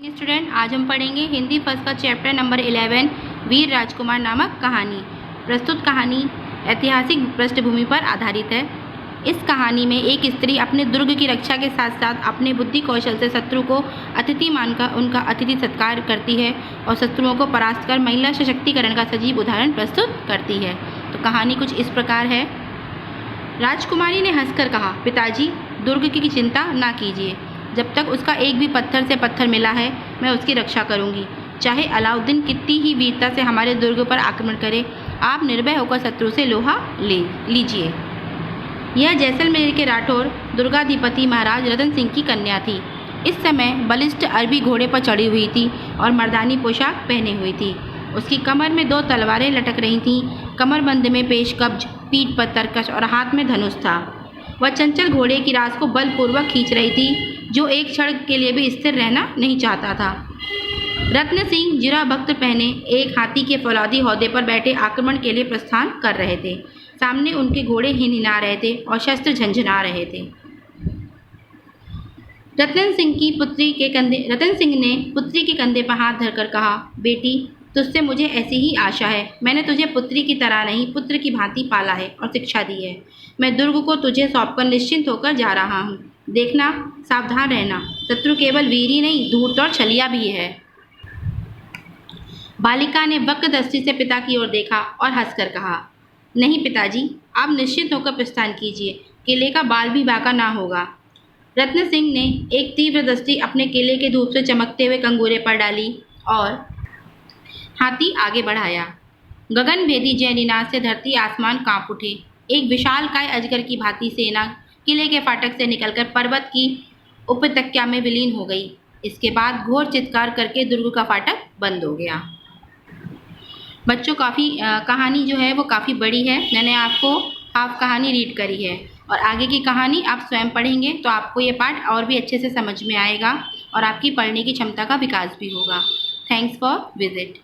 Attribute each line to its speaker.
Speaker 1: Student, आज हम पढ़ेंगे हिंदी फर्स्ट का चैप्टर नंबर 11 वीर राजकुमार नामक कहानी। प्रस्तुत कहानी ऐतिहासिक पृष्ठभूमि पर आधारित है। इस कहानी में एक स्त्री अपने दुर्ग की रक्षा के साथ साथ अपने बुद्धि कौशल से शत्रु को अतिथि मानकर उनका अतिथि सत्कार करती है और शत्रुओं को परास्त कर महिला सशक्तिकरण का सजीव उदाहरण प्रस्तुत करती है। तो कहानी कुछ इस प्रकार है। राजकुमारी ने हंसकर कहा, पिताजी, दुर्ग की चिंता ना कीजिए। जब तक उसका एक भी पत्थर से पत्थर मिला है, मैं उसकी रक्षा करूंगी। चाहे अलाउद्दीन कितनी ही वीरता से हमारे दुर्ग पर आक्रमण करे, आप निर्भय होकर शत्रु से लोहा ले लीजिए। यह जैसलमेर के राठौर दुर्गाधिपति महाराज रतन सिंह की कन्या थी। इस समय बलिष्ठ अरबी घोड़े पर चढ़ी हुई थी और मर्दानी पोशाक पहने हुई थी। उसकी कमर में 2 तलवारें लटक रही थीं। कमरबंद में पेशकब्ज, पीठ पर तरकश और हाथ में धनुष था। वह चंचल घोड़े की रास को बलपूर्वक खींच रही थी, जो एक क्षण के लिए भी स्थिर रहना नहीं चाहता था। रत्न सिंह जीरा भक्त पहने एक हाथी के फौलादी हौदे पर बैठे आक्रमण के लिए प्रस्थान कर रहे थे। सामने उनके घोड़े हिनहिना रहे थे और शस्त्र झंझना रहे थे। रतन सिंह ने पुत्री के कंधे पर हाथ धरकर कहा, बेटी, तुझसे मुझे ऐसी ही आशा है। मैंने तुझे पुत्री की तरह नहीं, पुत्र की भांति पाला है और शिक्षा दी है। मैं दुर्ग को तुझे सौंपकर निश्चिंत होकर जा रहा हूँ। देखना, सावधान रहना। शत्रु केवल वीर ही नहीं, धूर्त और छलिया भी है। बालिका ने वक्र दृष्टि से पिता की ओर देखा और हंसकर कहा, नहीं पिताजी, आप निश्चिंत होकर प्रस्थान कीजिए। किले का बाल भी बांका ना होगा। रत्न सिंह ने एक तीव्र दृष्टि अपने किले के धूप से चमकते हुए कंगूरे पर डाली और हाथी आगे बढ़ाया। गगनभेदी जयनिनाद से धरती आसमान कांप उठे। एक विशालकाय अजगर की भांति सेना किले के फाटक से निकलकर पर्वत की उपत्यका में विलीन हो गई। इसके बाद घोर चित्कार करके दुर्ग का फाटक बंद हो गया। बच्चों, कहानी जो है वो काफ़ी बड़ी है। मैंने आपको हाफ कहानी रीड करी है और आगे की कहानी आप स्वयं पढ़ेंगे तो आपको ये पाठ और भी अच्छे से समझ में आएगा और आपकी पढ़ने की क्षमता का विकास भी होगा। Thanks for visit.